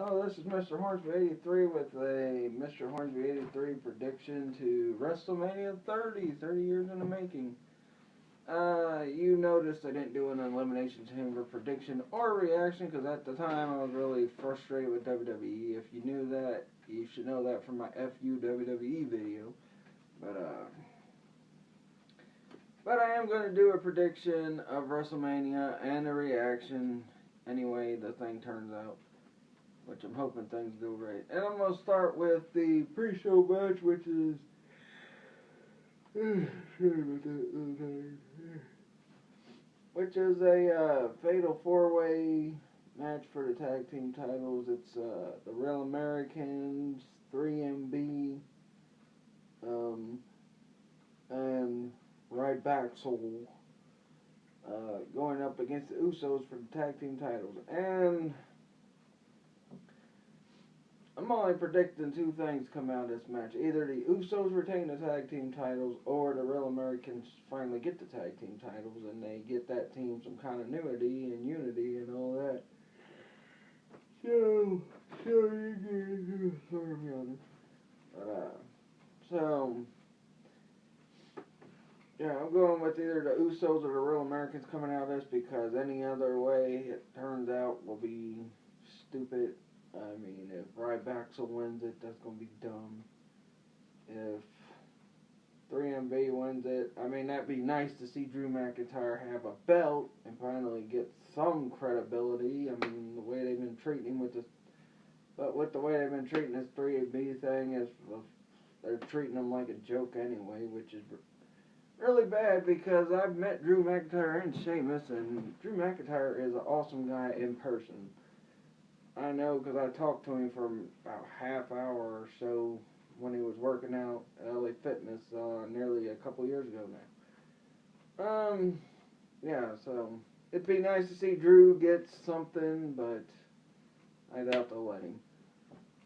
Hello, this is Mr. Hornsby83 with a Mr. Hornsby83 prediction to WrestleMania 30 years in the making. You noticed I didn't do an Elimination Chamber prediction or reaction because at the time I was really frustrated with WWE. If you knew that, you should know that from my FU WWE video. But I am going to do a prediction of WrestleMania and a reaction anyway the thing turns out. Which I'm hoping things go right. And I'm going to start with the pre-show match, which is... which is a fatal four-way match for the tag team titles. It's the Real Americans, 3MB, and Ryback Soul going up against the Usos for the tag team titles. And I'm only predicting two things come out of this match. Either the Usos retain the tag team titles or the Real Americans finally get the tag team titles and they get that team some continuity and unity and all that. Yeah, I'm going with either the Usos or the Real Americans coming out of this because any other way it turns out will be stupid. I mean, if Ryback wins it, that's going to be dumb. If 3MB wins it, I mean, that'd be nice to see Drew McIntyre have a belt and finally get some credibility. I mean, the way they've been treating him with this, but with the way they've been treating this 3MB thing, is they're treating him like a joke anyway, which is really bad because I've met Drew McIntyre and Sheamus, and Drew McIntyre is an awesome guy in person. I know because I talked to him for about half hour or so when he was working out at LA Fitness nearly a couple years ago now. Yeah, so it'd be nice to see Drew get something, but I doubt they'll let him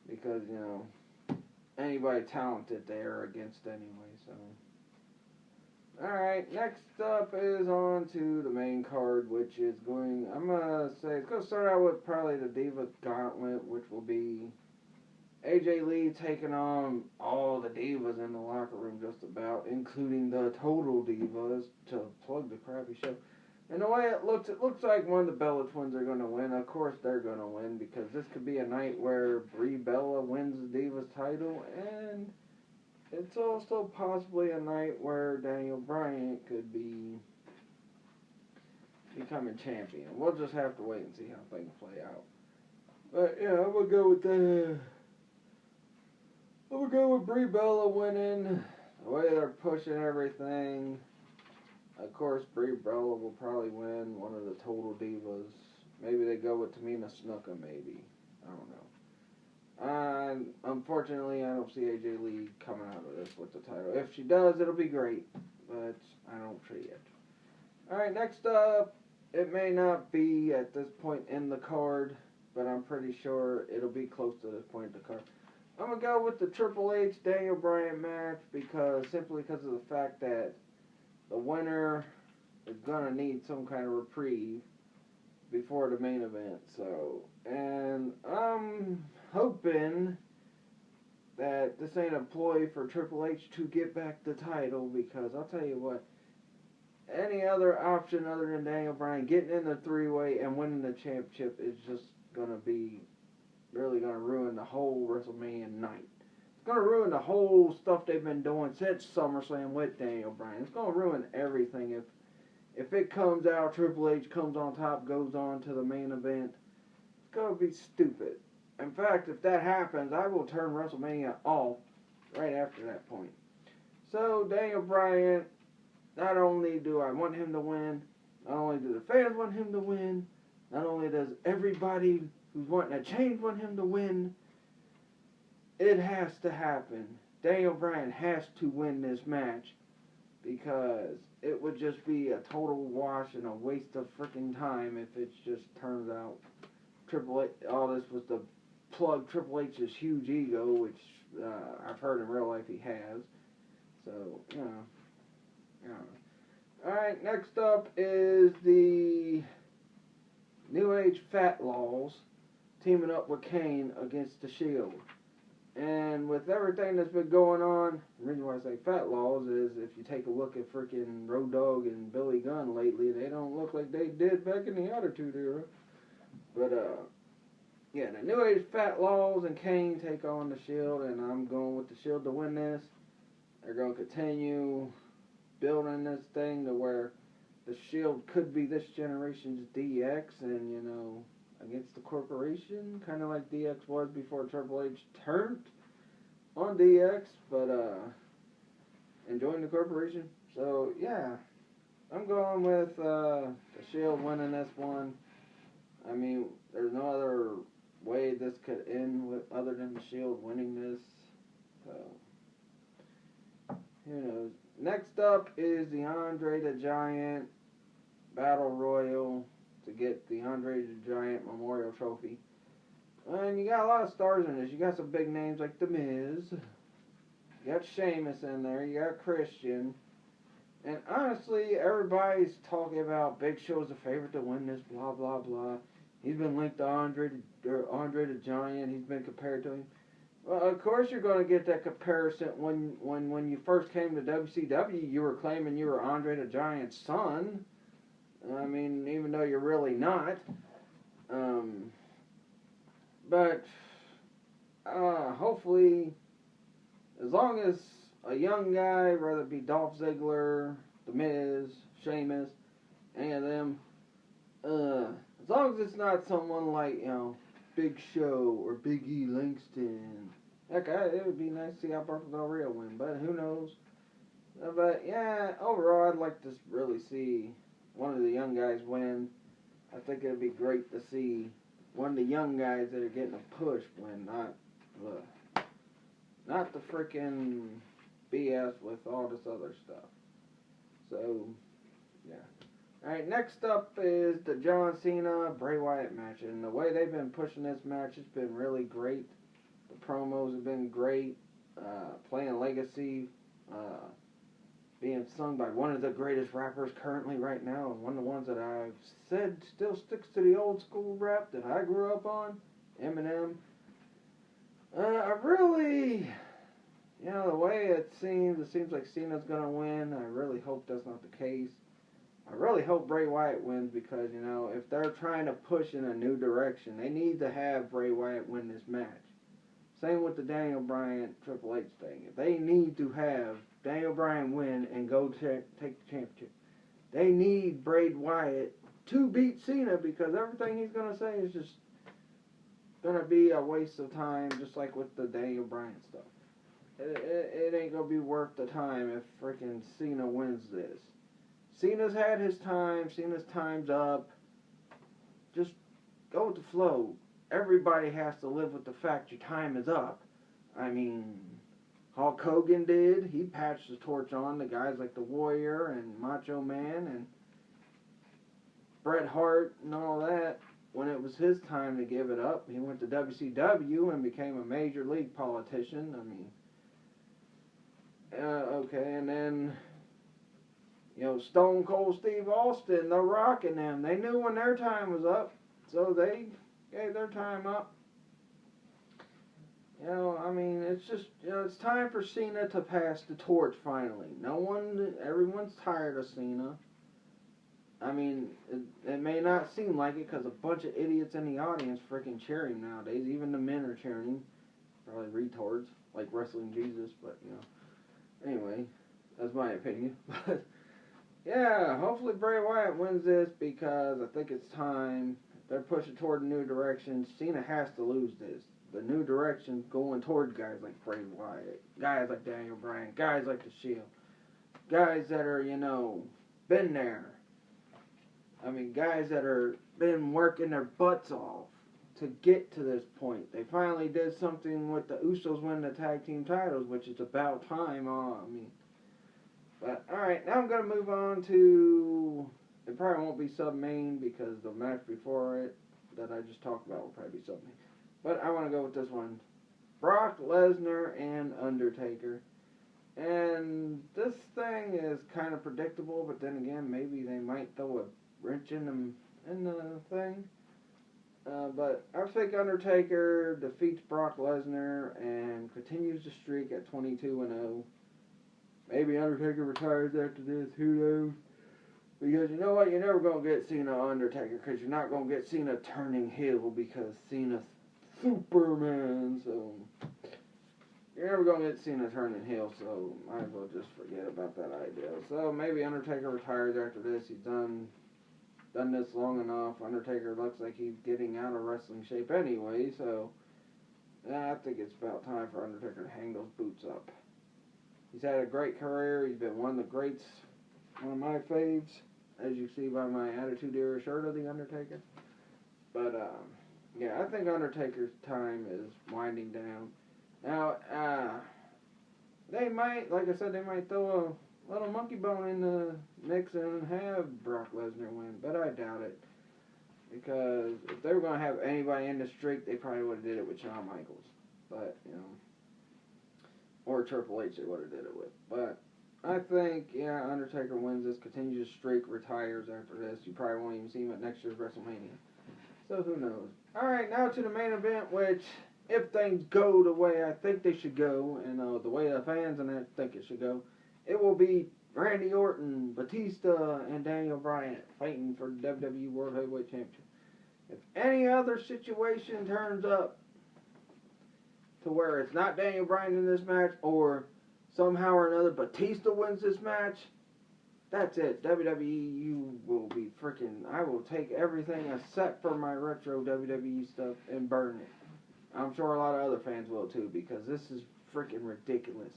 because, you know, anybody talented they're against anyway, so. Alright, next up is on to the main card, which is going, I'm going to say, it's going to start out with probably the Diva Gauntlet, which will be AJ Lee taking on all the Divas in the locker room just about, including the Total Divas, to plug the crappy show. And the way it looks like one of the Bella Twins are going to win. Of course they're going to win, because this could be a night where Brie Bella wins the Divas title, and it's also possibly a night where Daniel Bryan could be becoming champion. We'll just have to wait and see how things play out. But yeah, I'm gonna go with that. I'm gonna go with Brie Bella winning. The way they're pushing everything. Of course, Brie Bella will probably win one of the Total Divas. Maybe they go with Tamina Snuka. Maybe, I don't know. Unfortunately, I don't see AJ Lee coming out of this with the title. If she does, it'll be great, but I don't see it. Alright, next up, it may not be at this point in the card, but I'm pretty sure it'll be close to this point in the card. I'm going to go with the Triple H Daniel Bryan match simply because of the fact that the winner is going to need some kind of reprieve before the main event. So, and I'm hoping that this ain't a ploy for Triple H to get back the title, because I'll tell you what, any other option other than Daniel Bryan getting in the three-way and winning the championship is just going to be really going to ruin the whole WrestleMania night. It's going to ruin the whole stuff they've been doing since SummerSlam with Daniel Bryan. It's going to ruin everything if it comes out, Triple H comes on top, goes on to the main event. It's going to be stupid. In fact, if that happens, I will turn WrestleMania off right after that point. So, Daniel Bryan, not only do I want him to win, not only do the fans want him to win, not only does everybody who's wanting to change want him to win, it has to happen. Daniel Bryan has to win this match, because it would just be a total wash and a waste of freaking time if it just turns out Triple H, all this was to plug Triple H's huge ego, which I've heard in real life he has. So, you know. Alright, next up is the New Age Fat Laws teaming up with Kane against the Shield. And with everything that's been going on, the reason why I say Fat Laws is if you take a look at freaking Road Dogg and Billy Gunn lately, they don't look like they did back in the Attitude Era. But, yeah, the New Age Fat Laws and Kane take on the Shield, and I'm going with the Shield to win this. They're going to continue building this thing to where the Shield could be this generation's DX, and, you know, against the corporation, kind of like DX was before Triple H turned on DX, but and joined the corporation. So yeah, I'm going with the Shield winning this one. I mean, there's no other way this could end with other than the Shield winning this. So who knows? Next up is the Andre the Giant Battle Royal to get the Andre the Giant Memorial Trophy. And you got a lot of stars in this. You got some big names like The Miz. You got Sheamus in there. You got Christian. And honestly, everybody's talking about Big Show's the favorite to win this, blah, blah, blah. He's been linked to Andre the Giant. He's been compared to him. Well, of course you're going to get that comparison. When you first came to WCW, you were claiming you were Andre the Giant's son. I mean, even though you're really not. But hopefully, as long as a young guy, whether it be Dolph Ziggler, The Miz, Sheamus, any of them, as long as it's not someone like, you know, Big Show or Big E Langston. Heck, it would be nice to see Alberto Del Rio win, but who knows. But yeah, overall, I'd like to really see one of the young guys win. I think it'd be great to see one of the young guys that are getting a push win, not the freaking BS with all this other stuff. So, yeah. Alright, next up is the John Cena Bray Wyatt match. And the way they've been pushing this match has been really great. The promos have been great. Playing Legacy. Being sung by one of the greatest rappers currently right now, and one of the ones that I've said still sticks to the old school rap that I grew up on, Eminem. I really, you know, the way it seems like Cena's gonna win. I really hope that's not the case. I really hope Bray Wyatt wins because, you know, if they're trying to push in a new direction, they need to have Bray Wyatt win this match. Same with the Daniel Bryan Triple H thing. They need to have Daniel Bryan win and go take the championship. They need Bray Wyatt to beat Cena because everything he's going to say is just going to be a waste of time, just like with the Daniel Bryan stuff. It ain't going to be worth the time if freaking Cena wins this. Cena's had his time. Cena's time's up. Just go with the flow. Everybody has to live with the fact your time is up. I mean, Hulk Hogan did. He patched the torch on to guys like The Warrior and Macho Man and Bret Hart and all that. When it was his time to give it up, he went to WCW and became a major league politician. I mean, okay, and then, you know, Stone Cold Steve Austin, The Rock and them, they knew when their time was up, so they gave their time up. You know, I mean, it's just, you know, it's time for Cena to pass the torch finally. Everyone's tired of Cena. I mean, it may not seem like it because a bunch of idiots in the audience freaking cheer him nowadays. Even the men are cheering him. Probably retards, like Wrestling Jesus, but, you know. Anyway, that's my opinion. But, yeah, hopefully Bray Wyatt wins this because I think it's time. They're pushing toward a new direction. Cena has to lose this. The new direction going toward guys like Bray Wyatt, guys like Daniel Bryan, guys like The Shield, guys that are, you know, been there. I mean, guys that are been working their butts off to get to this point. They finally did something with the Usos winning the tag team titles, which is about time. But alright, now I'm going to move on to, it probably won't be sub-main because the match before it that I just talked about will probably be sub-main. But I want to go with this one. Brock Lesnar and Undertaker. And this thing is kind of predictable, but then again, maybe they might throw a wrench in the thing. But I think Undertaker defeats Brock Lesnar and continues the streak at 22-0. Maybe Undertaker retires after this, who knows? Because you know what, you're never going to get Cena Undertaker, because you're not going to get Cena turning heel, because Cena's Superman, so you're never going to get Cena turning heel, so might as well just forget about that idea. So maybe Undertaker retires after this. He's done this long enough. Undertaker looks like he's getting out of wrestling shape anyway, so yeah, I think it's about time for Undertaker to hang those boots up. He's had a great career. He's been one of the greats, one of my faves, as you see by my Attitude Era shirt of The Undertaker. But, yeah, I think Undertaker's time is winding down. Now, they might, like I said, they might throw a little monkey bone in the mix and have Brock Lesnar win, but I doubt it. Because if they were going to have anybody in the streak, they probably would have did it with Shawn Michaels. But, you know, or Triple H they would have did it with. But I think, yeah, Undertaker wins this, continues the streak, retires after this. You probably won't even see him at next year's WrestleMania. So who knows? Alright, now to the main event, which, if things go the way I think they should go, and the way the fans and that think it should go, it will be Randy Orton, Batista, and Daniel Bryan fighting for the WWE World Heavyweight Championship. If any other situation turns up to where it's not Daniel Bryan in this match, or somehow or another Batista wins this match, that's it. WWE, you will be freaking... I will take everything except for my retro WWE stuff and burn it. I'm sure a lot of other fans will too, because this is freaking ridiculous.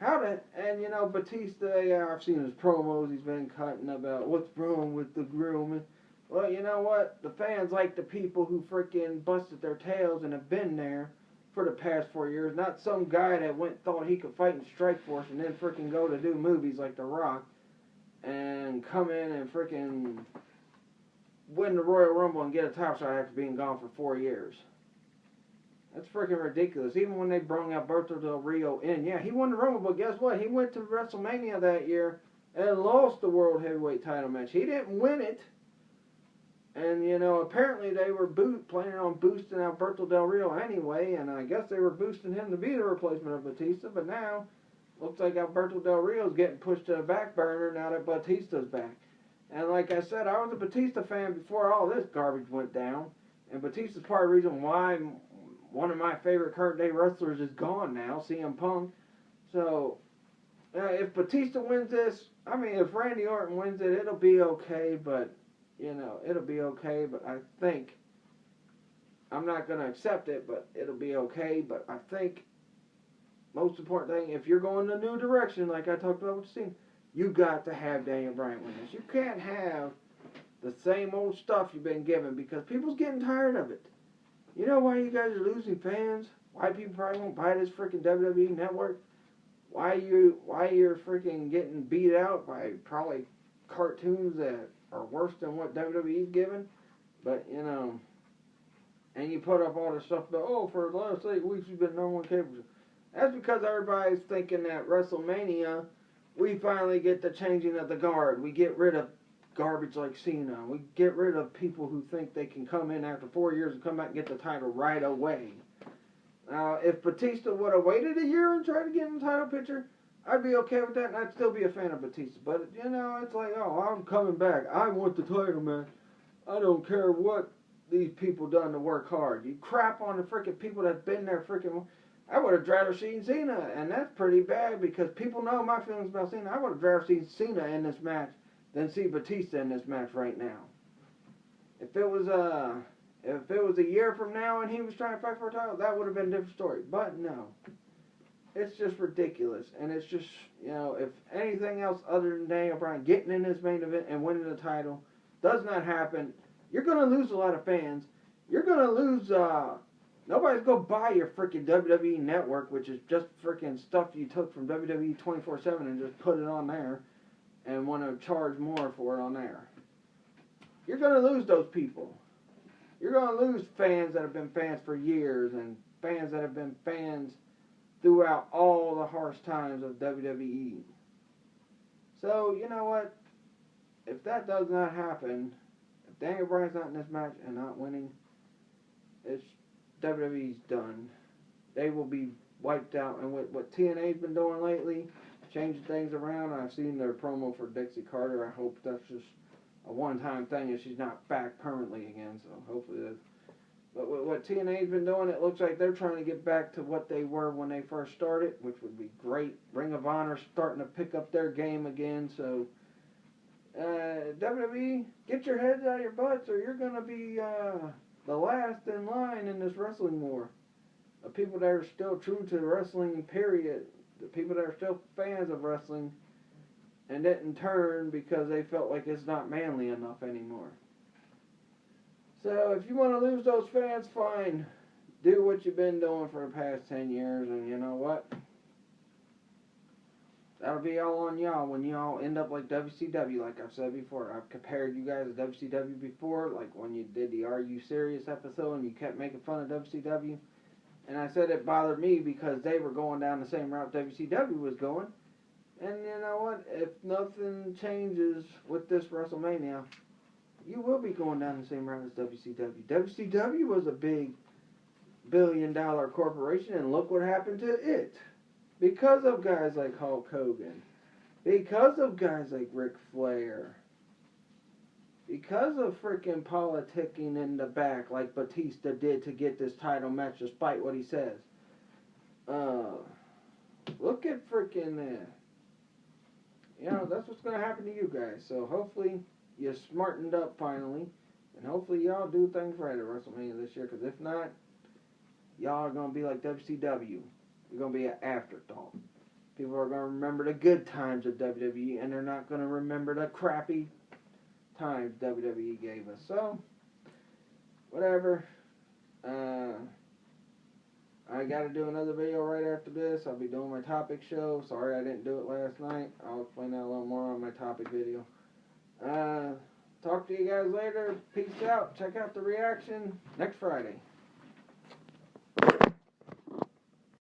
And you know, Batista, yeah, I've seen his promos, he's been cutting about what's wrong with the grooming. Well, you know what? The fans like the people who freaking busted their tails and have been there for the past 4 years, not some guy that thought he could fight in Strikeforce and then freaking go to do movies like The Rock and come in and freaking win the Royal Rumble and get a title shot after being gone for 4 years. That's freaking ridiculous. Even when they brought Alberto Del Rio in, yeah, he won the Rumble, but guess what? He went to WrestleMania that year and lost the World Heavyweight title match. He didn't win it. And, you know, apparently they were planning on boosting Alberto Del Rio anyway, and I guess they were boosting him to be the replacement of Batista, but now, looks like Alberto Del Rio's getting pushed to the back burner now that Batista's back. And like I said, I was a Batista fan before all this garbage went down, and Batista's part of the reason why one of my favorite current day wrestlers is gone now, CM Punk. So, if Batista wins this, I mean, if Randy Orton wins it, it'll be okay, but... You know, it'll be okay, but I think, I'm not going to accept it, but it'll be okay, but I think, most important thing, if you're going a new direction, like I talked about with Cena, you got to have Daniel Bryan win this. You can't have the same old stuff you've been given, because people's getting tired of it. You know why you guys are losing fans? Why people probably won't buy this freaking WWE network? Why you're freaking getting beat out by probably cartoons that are worse than what WWE's given, but you know, and you put up all this stuff about, oh, for the last 8 weeks we've been number one cable. That's because everybody's thinking that WrestleMania, we finally get the changing of the guard. We get rid of garbage like Cena. We get rid of people who think they can come in after 4 years and come back and get the title right away. Now, if Batista would have waited a year and tried to get in the title picture, I'd be okay with that, and I'd still be a fan of Batista. But, you know, it's like, oh, I'm coming back. I want the title, man. I don't care what these people done to work hard. You crap on the freaking people that's been there freaking... I would have rather seen Cena, and that's pretty bad, because people know my feelings about Cena. I would have rather seen Cena in this match than see Batista in this match right now. If it was a year from now and he was trying to fight for a title, that would have been a different story. But no. It's just ridiculous, and it's just, you know, if anything else other than Daniel Bryan getting in his main event and winning the title does not happen, you're going to lose a lot of fans. You're going to lose, nobody's going to buy your freaking WWE network, which is just freaking stuff you took from WWE 24/7 and just put it on there and want to charge more for it on there. You're going to lose those people. You're going to lose fans that have been fans for years and fans that have been fans throughout all the harsh times of WWE. So, you know what? If that does not happen, if Daniel Bryan's not in this match and not winning, WWE's done. They will be wiped out. And with what TNA's been doing lately, changing things around, I've seen their promo for Dixie Carter. I hope that's just a one-time thing and she's not back permanently again. So hopefully that's... But with what TNA's been doing, it looks like they're trying to get back to what they were when they first started, which would be great. Ring of Honor's starting to pick up their game again, so WWE, get your heads out of your butts or you're going to be the last in line in this wrestling war. The people that are still true to wrestling, period. The people that are still fans of wrestling and didn't turn because they felt like it's not manly enough anymore. So if you want to lose those fans, fine. Do what you've been doing for the past 10 years, and you know what? That'll be all on y'all when y'all end up like WCW, like I've said before. I've compared you guys to WCW before, like when you did the Are You Serious episode and you kept making fun of WCW. And I said it bothered me because they were going down the same route WCW was going. And you know what? If nothing changes with this WrestleMania, you will be going down the same route as WCW. WCW was a big billion-dollar corporation, and look what happened to it. Because of guys like Hulk Hogan. Because of guys like Ric Flair. Because of freaking politicking in the back like Batista did to get this title match despite what he says. Look at freaking... you know, that's what's going to happen to you guys. So hopefully you smartened up finally. And hopefully y'all do things right at WrestleMania this year. Because if not, y'all are going to be like WCW. You're going to be an afterthought. People are going to remember the good times of WWE. And they're not going to remember the crappy times WWE gave us. So, whatever. I got to do another video right after this. I'll be doing my topic show. Sorry I didn't do it last night. I'll explain that a little more on my topic video. Talk to you guys later. Peace out. Check out the reaction next Friday.